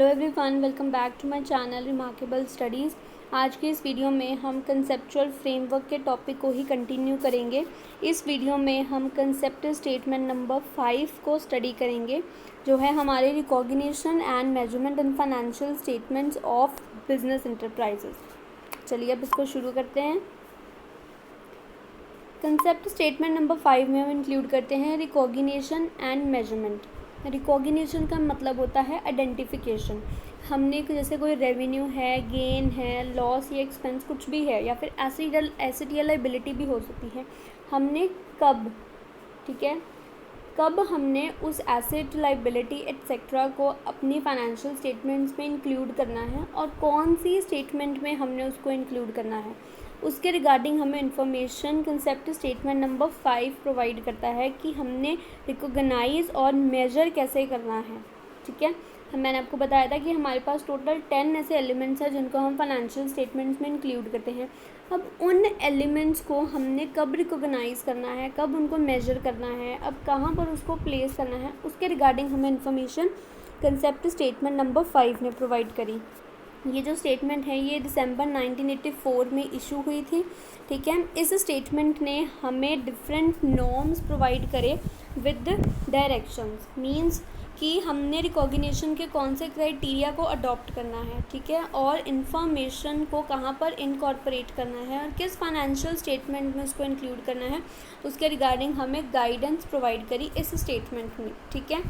Hello everyone, welcome back to my channel remarkable studies. आज की इस वीडियो में हम कंसेप्चुअल फ्रेमवर्क के टॉपिक को ही कंटिन्यू करेंगे। इस वीडियो में हम कंसेप्ट स्टेटमेंट नंबर 5 को स्टडी करेंगे, जो है हमारे recognition and measurement in financial statements of business enterprises. चलिए अब इसको शुरू करते हैं। कंसेप्ट स्टेटमेंट नंबर 5 में हम इंक्लूड करते हैं रिकॉग्निशन एंड मेजरमेंट। रिकॉग्निशन का मतलब होता है आइडेंटिफिकेशन। हमने जैसे कोई रेवेन्यू है, गेन है, लॉस या एक्सपेंस कुछ भी है, या फिर एसेट या लायबिलिटी भी हो सकती है। हमने कब, ठीक है, कब हमने उस एसेट, लायबिलिटी एटसेट्रा को अपनी फाइनेंशियल स्टेटमेंट्स में इंक्लूड करना है और कौन सी स्टेटमेंट में हमने उसको इंक्लूड करना है, उसके रिगार्डिंग हमें information concept statement number 5 provide करता है कि हमने रिकॉग्नाइज और मेजर कैसे करना है। ठीक है, मैंने आपको बताया था कि हमारे पास टोटल 10 ऐसे एलिमेंट्स हैं जिनको हम फाइनेंशियल स्टेटमेंट्स में इंक्लूड करते हैं। अब उन एलिमेंट्स को हमने कब रिकॉग्नाइज करना है, कब उनको मेजर करना है, अब कहाँ पर उसको प्लेस करना है, उसके रिगार्डिंग हमें इन्फॉर्मेशन कंसेप्ट स्टेटमेंट नंबर 5 ने प्रोवाइड करी। ये जो स्टेटमेंट है ये दिसंबर 1984 में इशू हुई थी। ठीक है, इस स्टेटमेंट ने हमें डिफरेंट नॉर्म्स प्रोवाइड करे विद डायरेक्शंस, मींस कि हमने रिकॉग्निशन के कौन से क्राइटेरिया को अडॉप्ट करना है, ठीक है, और इन्फॉर्मेशन को कहाँ पर इनकॉर्पोरेट करना है और किस फाइनेंशियल स्टेटमेंट में उसको इंक्लूड करना है, उसके रिगार्डिंग हमें गाइडेंस प्रोवाइड करी इस स्टेटमेंट में। ठीक है,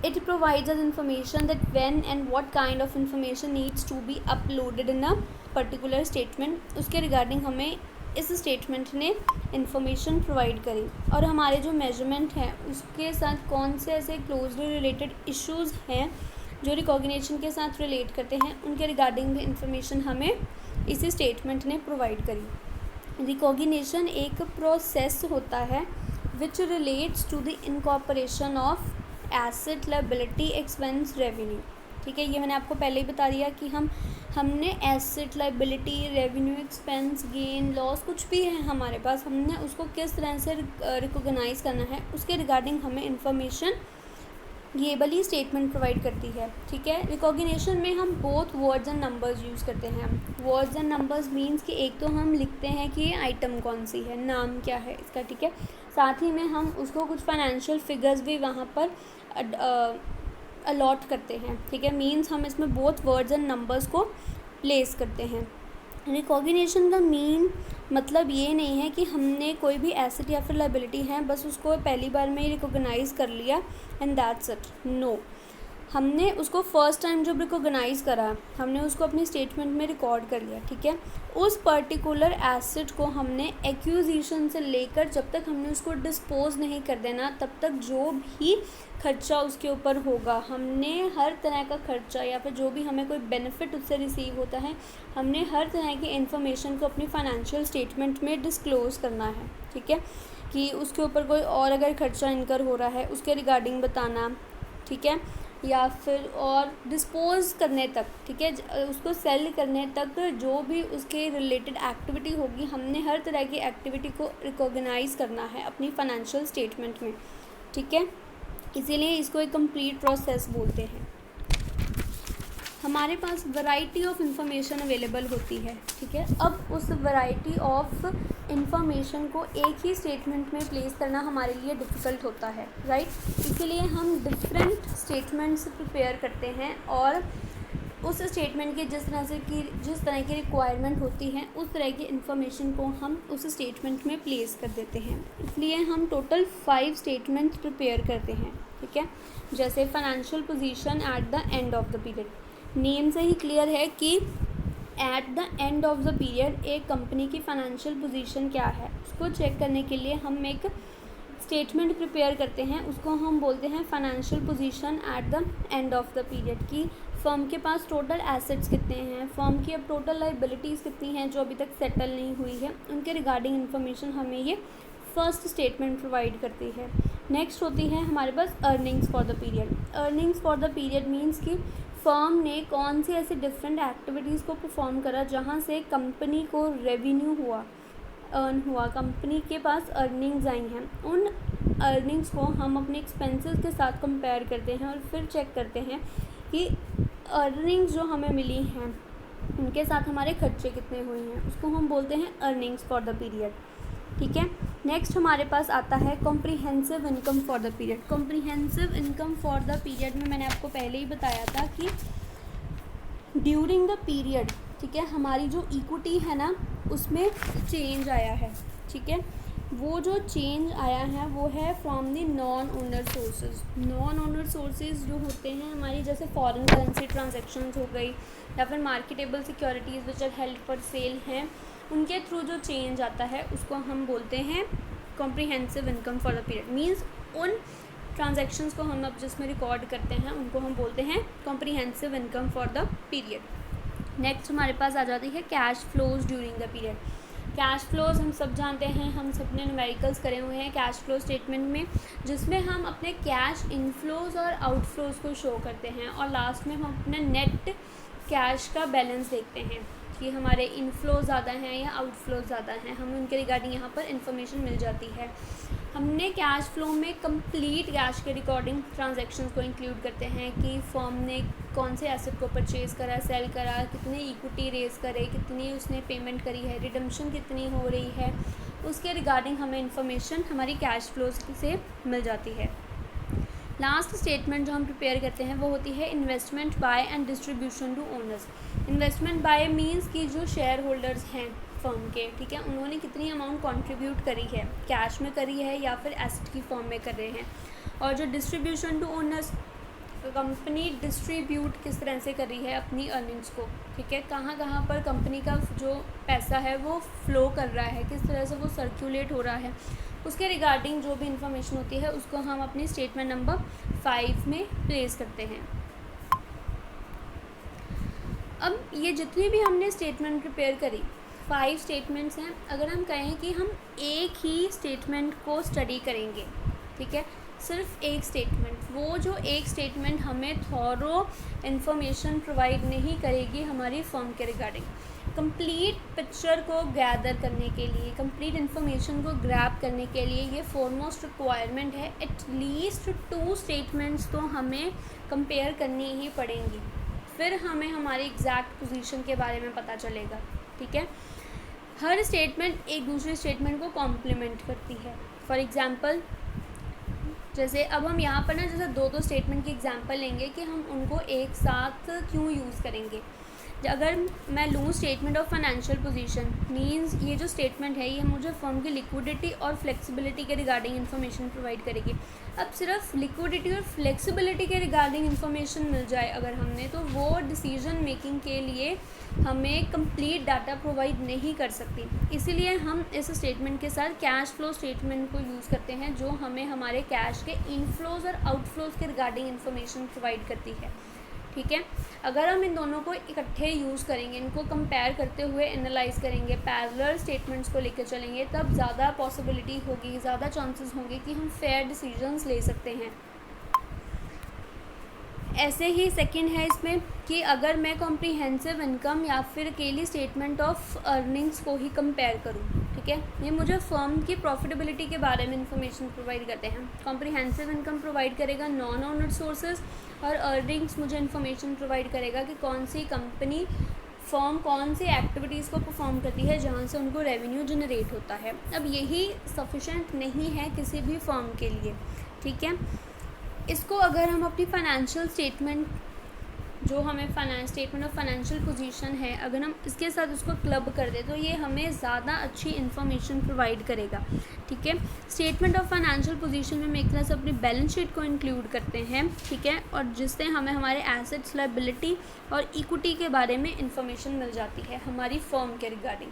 it provides us information that when and what kind of information needs to be uploaded in a particular statement। उसके रिगार्डिंग हमें इस स्टेटमेंट ने इन्फॉर्मेशन प्रोवाइड करी। और हमारे जो मेजरमेंट है उसके साथ कौन से ऐसे क्लोजली रिलेटेड इश्यूज़ हैं जो रिकॉग्निशन के साथ रिलेट करते हैं, उनके रिगार्डिंग भी इंफॉर्मेशन हमें इसी स्टेटमेंट ने प्रोवाइड करी। रिकॉग्निशन एक प्रोसेस होता है which relates to the incorporation of asset, liability, expense, revenue. ठीक है, ये मैंने आपको पहले ही बता दिया कि हमने asset, liability, revenue, expense, gain, loss कुछ भी है हमारे पास, हमने उसको किस तरह से रिकॉग्नाइज करना है, उसके रिगार्डिंग हमें इंफॉर्मेशन ये वाली स्टेटमेंट प्रोवाइड करती है। ठीक है, रिकॉग्निशन में हम both words and numbers use करते हैं। वर्ड्स एंड नंबर्स मीन्स कि एक तो हम लिखते हैं कि ये आइटम कौन सी है, नाम क्या है इसका, ठीक है, साथ ही में हम उसको कुछ फाइनेंशियल फिगर्स भी वहाँ पर अलॉट करते हैं। ठीक है, मीन्स हम इसमें बोथ वर्ड्स एंड नंबर्स को प्लेस करते हैं। रिकॉग्निशन का मतलब ये नहीं है कि हमने कोई भी एसेट या फिर लायबिलिटी है बस उसको पहली बार में ही रिकॉग्नाइज कर लिया एंड दैट्स इट। नो, हमने उसको फर्स्ट टाइम जब रिकॉग्नाइज करा हमने उसको अपनी स्टेटमेंट में रिकॉर्ड कर लिया। ठीक है, उस पर्टिकुलर एसेट को हमने एक्विजिशन से लेकर जब तक हमने उसको डिस्पोज नहीं कर देना तब तक जो भी खर्चा उसके ऊपर होगा, हमने हर तरह का खर्चा या फिर जो भी हमें कोई बेनिफिट उससे रिसीव होता है, हमने हर तरह की इन्फॉर्मेशन को अपनी फाइनेंशियल स्टेटमेंट में डिस्क्लोज़ करना है। ठीक है, कि उसके ऊपर कोई और अगर खर्चा इनकर हो रहा है उसके रिगार्डिंग बताना, ठीक है, या फिर और डिस्पोज करने तक, ठीक है, उसको सेल करने तक जो भी उसके रिलेटेड एक्टिविटी होगी, हमने हर तरह की एक्टिविटी को रिकॉग्नाइज करना है अपनी फाइनेंशियल स्टेटमेंट में। ठीक है, इसीलिए इसको एक कंप्लीट प्रोसेस बोलते हैं। हमारे पास वैरायटी ऑफ इंफॉर्मेशन अवेलेबल होती है। ठीक है, अब उस वैरायटी ऑफ इंफॉर्मेशन को एक ही स्टेटमेंट में प्लेस करना हमारे लिए डिफ़िकल्ट होता है, राइट। इसीलिए हम डिफरेंट स्टेटमेंट्स प्रिपेयर करते हैं और उस स्टेटमेंट के जिस तरह की रिक्वायरमेंट होती है उस तरह की इन्फॉर्मेशन को हम उस स्टेटमेंट में प्लेस कर देते हैं। इसलिए हम टोटल 5 स्टेटमेंट्स प्रिपेयर करते हैं। ठीक है, जैसे financial position at the end of the period, name से ही क्लियर है कि at the end of the period एक कंपनी की फाइनेंशियल पोजीशन क्या है उसको चेक करने के लिए हम एक स्टेटमेंट प्रिपेयर करते हैं, उसको हम बोलते हैं financial position at the end of the period. की फर्म के पास टोटल एसेट्स कितने हैं, फर्म की अब टोटल लायबिलिटीज़ कितनी हैं जो अभी तक सेटल नहीं हुई है, उनके रिगार्डिंग इन्फॉर्मेशन हमें ये फर्स्ट स्टेटमेंट प्रोवाइड करती है। नेक्स्ट होती है हमारे पास earnings for the period. Earnings for the period means कि फर्म ने कौन सी ऐसी डिफरेंट एक्टिविटीज़ को परफॉर्म करा जहाँ से कंपनी को रेवेन्यू अर्न हुआ, कंपनी के पास अर्निंग्स आई हैं। उन अर्निंग्स को हम अपने एक्सपेंसेस के साथ कंपेयर करते हैं और फिर चेक करते हैं कि अर्निंग्स जो हमें मिली हैं उनके साथ हमारे खर्चे कितने हुए हैं, उसको हम बोलते हैं अर्निंग्स फॉर द पीरियड। ठीक है, नेक्स्ट हमारे पास आता है comprehensive income for the period. Comprehensive income for the period में मैंने आपको पहले ही बताया था कि ड्यूरिंग द पीरियड, ठीक है, हमारी जो इक्विटी है ना उसमें चेंज आया है। ठीक है, वो जो चेंज आया है वो है from the non owner sources. Non owner sources जो होते हैं हमारी, जैसे फॉरेन करेंसी ट्रांजैक्शंस हो गई या फिर marketable securities which are held for sale हैं, उनके थ्रू जो चेंज आता है उसको हम बोलते हैं comprehensive income for the period. Means उन ट्रांजैक्शंस को हम अब जिसमें रिकॉर्ड करते हैं उनको हम बोलते हैं comprehensive income for the period. Next हमारे पास आ जाती है cash flows during the period. Cash flows हम सब जानते हैं, हम सब ने न्यूमेरिकल्स करे हुए हैं कैश फ्लो स्टेटमेंट में, जिसमें हम अपने कैश इनफ्लोज और आउटफ्लोज को शो करते हैं और लास्ट में हम अपने नेट कैश का बैलेंस देखते हैं कि हमारे इनफ्लो ज़्यादा हैं या आउटफ्लो ज़्यादा हैं, हमें उनके रिगार्डिंग यहाँ पर इन्फॉर्मेशन मिल जाती है। हमने कैश फ्लो में कंप्लीट कैश के रिकॉर्डिंग ट्रांजैक्शंस को इंक्लूड करते हैं कि फर्म ने कौन से एसेट को परचेज़ करा, सेल करा, कितनी इक्विटी रेज़ करे, कितनी उसने पेमेंट करी है, रिडम्पशन कितनी हो रही है, उसके रिगार्डिंग हमें इन्फॉर्मेशन हमारी कैश फ्लोज से मिल जाती है। लास्ट स्टेटमेंट जो हम प्रिपेयर करते हैं वो होती है investment by and distribution to owners. Investment by means कि जो शेयर होल्डर्स हैं फर्म के, ठीक है, उन्होंने कितनी अमाउंट कंट्रीब्यूट करी है, कैश में करी है या फिर एसेट की फॉर्म में कर रहे हैं। और जो distribution to owners, company distribute किस तरह से कर रही है अपनी अर्निंग्स को, ठीक है, कहाँ कहाँ पर कंपनी का जो पैसा है वो फ्लो कर रहा है, किस तरह से वो सर्कुलेट हो रहा है, उसके रिगार्डिंग जो भी इंफॉर्मेशन होती है उसको हम अपनी स्टेटमेंट नंबर 5 में प्लेस करते हैं। अब ये जितनी भी हमने स्टेटमेंट प्रिपेयर करी, 5 स्टेटमेंट्स हैं, अगर हम कहें कि हम एक ही स्टेटमेंट को स्टडी करेंगे, ठीक है, सिर्फ एक स्टेटमेंट, वो जो एक स्टेटमेंट हमें थॉरो इन्फॉर्मेशन प्रोवाइड नहीं करेगी हमारी फर्म के रिगार्डिंग। कंप्लीट पिक्चर को गैदर करने के लिए, कंप्लीट इन्फॉर्मेशन को ग्रैब करने के लिए ये फॉरमोस्ट रिक्वायरमेंट है, एटलीस्ट 2 स्टेटमेंट्स तो हमें कंपेयर करनी ही पड़ेंगी, फिर हमें हमारी एग्जैक्ट पोजीशन के बारे में पता चलेगा। ठीक है, हर स्टेटमेंट एक दूसरे स्टेटमेंट को कॉम्प्लीमेंट करती है। फॉर एग्ज़ाम्पल, जैसे अब हम यहाँ पर ना जैसे 2 स्टेटमेंट की एग्जांपल लेंगे कि हम उनको एक साथ क्यों यूज़ करेंगे। अगर मैं लूँ statement of financial position, means ये जो स्टेटमेंट है ये मुझे फर्म की लिक्विडिटी और फ्लेक्सिबिलिटी के रिगार्डिंग इन्फॉर्मेशन प्रोवाइड करेगी। अब सिर्फ लिक्विडिटी और फ्लेक्सिबिलिटी के रिगार्डिंग इन्फॉर्मेशन मिल जाए अगर हमने, तो वो डिसीजन मेकिंग के लिए हमें कंप्लीट डाटा प्रोवाइड नहीं कर सकती। इसीलिए हम इस स्टेटमेंट के साथ कैश फ्लो स्टेटमेंट को यूज़ करते हैं, जो हमें हमारे कैश के इनफ्लोज और आउटफ्लोज के रिगार्डिंग इन्फॉर्मेशन प्रोवाइड करती है। ठीक है, अगर हम इन दोनों को इकट्ठे यूज़ करेंगे, इनको कंपेयर करते हुए एनालाइज करेंगे, पैरेलल स्टेटमेंट्स को लेकर चलेंगे, तब ज़्यादा पॉसिबिलिटी होगी, ज़्यादा चांसेस होंगे कि हम फेयर डिसीजंस ले सकते हैं। ऐसे ही सेकंड है इसमें कि अगर मैं कॉम्प्रिहेंसिव इनकम या फिर अकेली स्टेटमेंट ऑफ अर्निंग्स को ही कंपेयर करूं, ठीक है, ये मुझे फर्म की प्रॉफिटेबिलिटी के बारे में इंफॉर्मेशन प्रोवाइड करते हैं। कॉम्प्रिहेंसिव इनकम प्रोवाइड करेगा नॉन ओनर सोर्सेज और अर्निंग्स मुझे इन्फॉर्मेशन प्रोवाइड करेगा कि कौन सी कंपनी फर्म कौन सी एक्टिविटीज़ को परफॉर्म करती है जहाँ से उनको रेवेन्यू जनरेट होता है। अब यही सफिशेंट नहीं है किसी भी फर्म के लिए। ठीक है, इसको अगर हम अपनी फाइनेंशियल स्टेटमेंट, जो हमें स्टेटमेंट ऑफ फाइनेंशियल पोजीशन है, अगर हम इसके साथ उसको क्लब कर दें तो ये हमें ज़्यादा अच्छी इन्फॉर्मेशन प्रोवाइड करेगा। ठीक है, स्टेटमेंट ऑफ फाइनेंशियल पोजीशन में हम एक तरह से अपनी बैलेंस शीट को इंक्लूड करते हैं, ठीक है, और जिससे हमें हमारे एसेट्स, लायबिलिटी और इक्विटी के बारे में इंफॉर्मेशन मिल जाती है हमारी फर्म के रिगार्डिंग।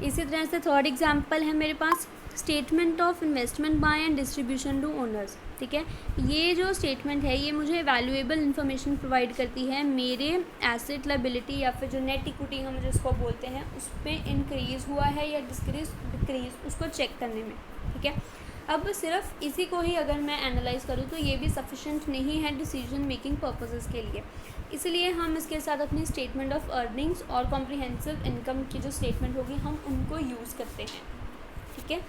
इसी तरह से थर्ड एग्जाम्पल है मेरे पास statement of investment by and distribution to owners. ठीक है, ये जो स्टेटमेंट है ये मुझे वैल्यूएबल इन्फॉर्मेशन प्रोवाइड करती है मेरे एसेट, लायबिलिटी या फिर जो नेट इक्विटी हम जिसको बोलते हैं उसमें इंक्रीज़ हुआ है या डिक्रीज़ उसको चेक करने में। ठीक है, अब सिर्फ इसी को ही अगर मैं एनालाइज़ करूँ तो ये भी सफिशेंट नहीं है डिसीजन मेकिंग पर्पसेस के लिए, इसलिए हम इसके साथ अपनी स्टेटमेंट ऑफ अर्निंग्स और कॉम्प्रिहेंसिव इनकम की जो स्टेटमेंट होगी हम उनको यूज़ करते हैं। ठीक है,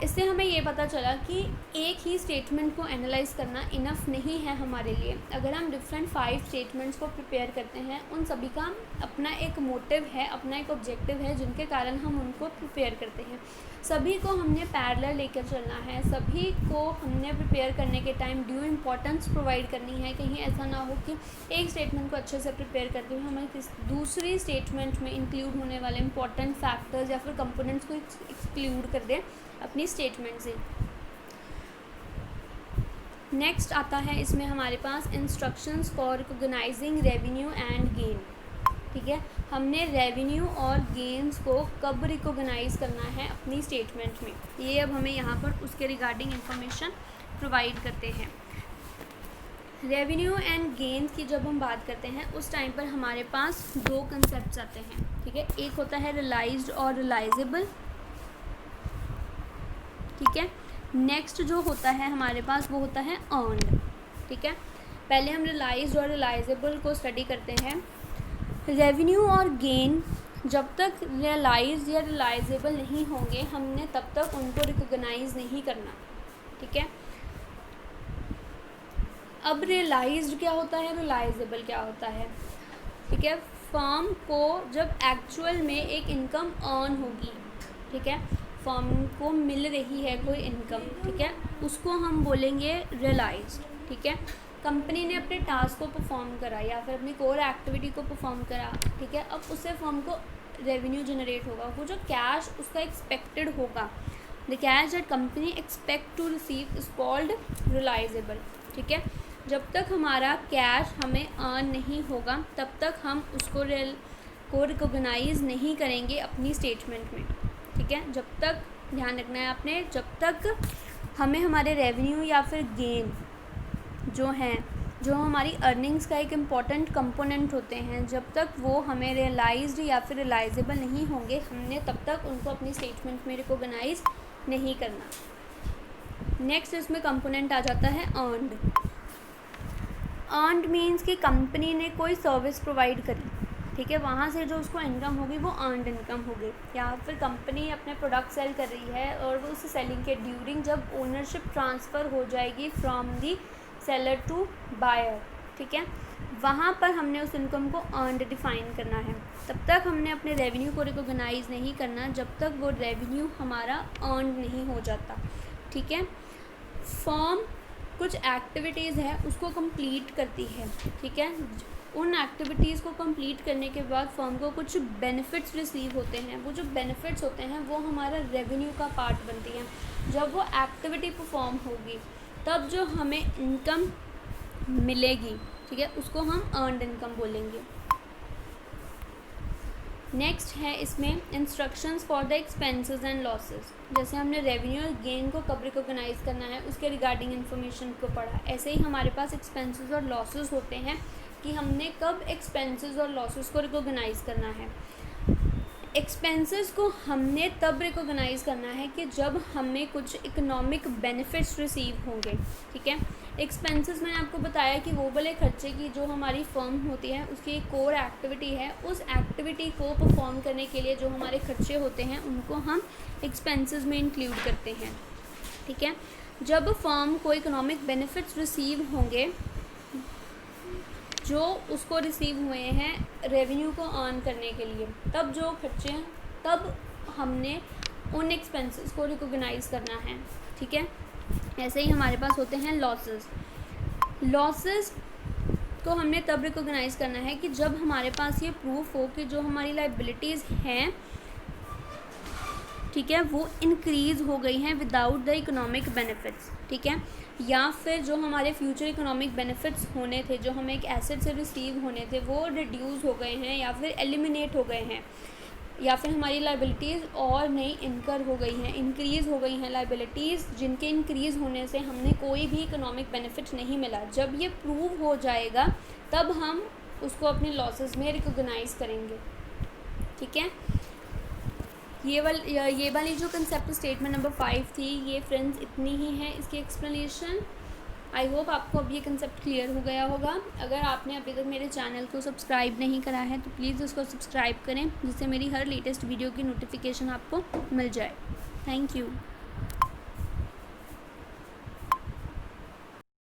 इससे हमें ये पता चला कि एक ही स्टेटमेंट को एनालाइज करना इनफ नहीं है हमारे लिए। अगर हम डिफरेंट 5 स्टेटमेंट्स को प्रिपेयर करते हैं, उन सभी का अपना एक मोटिव है, अपना एक ऑब्जेक्टिव है, जिनके कारण हम उनको प्रिपेयर करते हैं। सभी को हमने पैरेलल लेकर चलना है, सभी को हमने प्रिपेयर करने के टाइम ड्यू इम्पोर्टेंस प्रोवाइड करनी है। कहीं ऐसा ना हो कि एक स्टेटमेंट को अच्छे से प्रिपेयर करते हुए हमें दूसरी स्टेटमेंट में इंक्लूड होने वाले इंपॉर्टेंट फैक्टर्स या फिर कंपोनेंट्स को एक्सक्लूड कर दें अपनी स्टेटमेंट से। नेक्स्ट आता है इसमें हमारे पास instructions for recognising revenue and gain. ठीक है, हमने रेवेन्यू और गेन्स को कब रिकॉग्नाइज करना है अपनी स्टेटमेंट में, ये अब हमें यहाँ पर उसके रिगार्डिंग इंफॉर्मेशन प्रोवाइड करते हैं। रेवेन्यू एंड गेन्स की जब हम बात करते हैं उस टाइम पर हमारे पास 2 कंसेप्ट आते हैं। ठीक है, एक होता है रियलाइज्ड और रियलाइजेबल। ठीक है, नेक्स्ट जो होता है हमारे पास वो होता है अर्न्ड। ठीक है, पहले हम रियलाइज्ड और रियलाइजेबल को स्टडी करते हैं। रेवेन्यू और गेन जब तक रियलाइज्ड या रियलाइजेबल नहीं होंगे, हमने तब तक उनको रिकॉग्नाइज नहीं करना। ठीक है, अब रियलाइज्ड क्या होता है, रियलाइजेबल क्या होता है। ठीक है, फर्म को जब एक्चुअल में एक इनकम अर्न होगी, ठीक है, फर्म को मिल रही है कोई इनकम, ठीक है, उसको हम बोलेंगे रियलाइज्ड। ठीक है, कंपनी ने अपने टास्क को परफॉर्म करा या फिर अपनी कोर एक्टिविटी को परफॉर्म करा, ठीक है, अब उससे फर्म को रेवेन्यू जनरेट होगा। वो जो कैश उसका एक्सपेक्टेड होगा, the cash that company expect to receive is called realisable. ठीक है, जब तक हमारा कैश हमें अर्न नहीं होगा तब तक हम उसको रिकॉग्नाइज नहीं करेंगे अपनी स्टेटमेंट में। ठीक है, जब तक ध्यान रखना है आपने, जब तक हमें हमारे रेवेन्यू या फिर गेन जो हैं, जो हमारी अर्निंग्स का एक इम्पॉर्टेंट कंपोनेंट होते हैं, जब तक वो हमें रियलाइज्ड या फिर रियलाइजेबल नहीं होंगे, हमने तब तक उनको अपनी स्टेटमेंट में रिकॉग्नाइज नहीं करना। नेक्स्ट इसमें कंपोनेंट आ जाता है अर्न्ड। अर्न्ड मीन्स कि कंपनी ने कोई सर्विस प्रोवाइड करी, ठीक है, वहाँ से जो उसको इनकम होगी वो अर्नड इनकम होगी। या फिर कंपनी अपने प्रोडक्ट सेल कर रही है और वो उस सेलिंग के ड्यूरिंग जब ओनरशिप ट्रांसफ़र हो जाएगी from the seller to buyer, ठीक है, वहाँ पर हमने उस इनकम को अर्नड डिफ़ाइन करना है। तब तक हमने अपने रेवेन्यू को रिकॉग्नाइज नहीं करना जब तक वो रेवेन्यू हमारा अर्न नहीं हो जाता। ठीक है, फर्म कुछ एक्टिविटीज़ है उसको कंप्लीट करती है। ठीक है, उन एक्टिविटीज़ को कंप्लीट करने के बाद फर्म को कुछ बेनिफिट्स रिसीव होते हैं। वो जो बेनिफिट्स होते हैं वो हमारा रेवेन्यू का पार्ट बनती हैं। जब वो एक्टिविटी परफॉर्म होगी तब जो हमें इनकम मिलेगी, ठीक है, उसको हम अर्नड इनकम बोलेंगे। नेक्स्ट है इसमें instructions for the expenses and losses. जैसे हमने रेवेन्यू और गेन को कब रिकॉग्नाइज करना है उसके रिगार्डिंग इन्फॉर्मेशन को पढ़ा, ऐसे ही हमारे पास एक्सपेंसेस और लॉसेस होते हैं कि हमने कब एक्सपेंसेस और लॉसेस को रिकॉग्नाइज करना है। एक्सपेंसेस को हमने तब रिकॉग्नाइज करना है कि जब हमें कुछ इकोनॉमिक बेनिफिट्स रिसीव होंगे। ठीक है, एक्सपेंसेस मैंने आपको बताया कि वो वाले खर्चे की जो हमारी फर्म होती है उसकी एक कोर एक्टिविटी है, उस एक्टिविटी को परफॉर्म करने के लिए जो हमारे खर्चे होते हैं उनको हम एक्सपेंसेस में इंक्लूड करते हैं। ठीक है, जब फर्म को इकोनॉमिक बेनिफिट्स रिसीव होंगे जो उसको रिसीव हुए हैं रेवेन्यू को अर्न करने के लिए, तब जो खर्चे हैं तब हमने उन एक्सपेंसेस को रिकॉग्नाइज करना है। ठीक है, ऐसे ही हमारे पास होते हैं लॉसेस। लॉसेस को हमने तब रिकॉग्नाइज करना है कि जब हमारे पास ये प्रूफ हो कि जो हमारी लाइबिलिटीज़ हैं, ठीक है, वो इंक्रीज़ हो गई हैं विदाउट द इकोनॉमिक बेनिफिट्स। ठीक है, या फिर जो हमारे फ्यूचर इकोनॉमिक बेनिफिट्स होने थे, जो हमें एक एसेट से रिसीव होने थे, वो रिड्यूस हो गए हैं या फिर एलिमिनेट हो गए हैं, या फिर हमारी लाइबिलिटीज़ और नई इनकर हो गई हैं, इंक्रीज़ हो गई हैं लाइबिलिटीज़, जिनके इंक्रीज़ होने से हमने कोई भी इकोनॉमिक बेनिफिट नहीं मिला। जब ये प्रूव हो जाएगा तब हम उसको अपने लॉसेस में रिकॉग्नाइज करेंगे। ठीक है, ये वाली जो कंसेप्ट स्टेटमेंट नंबर 5 थी, ये फ्रेंड्स इतनी ही है इसकी एक्सप्लेनेशन। आई होप आपको अब ये कंसेप्ट क्लियर हो गया होगा। अगर आपने अभी तक मेरे चैनल को सब्सक्राइब नहीं करा है तो प्लीज़ उसको सब्सक्राइब करें, जिससे मेरी हर लेटेस्ट वीडियो की नोटिफिकेशन आपको मिल जाए। Thank you.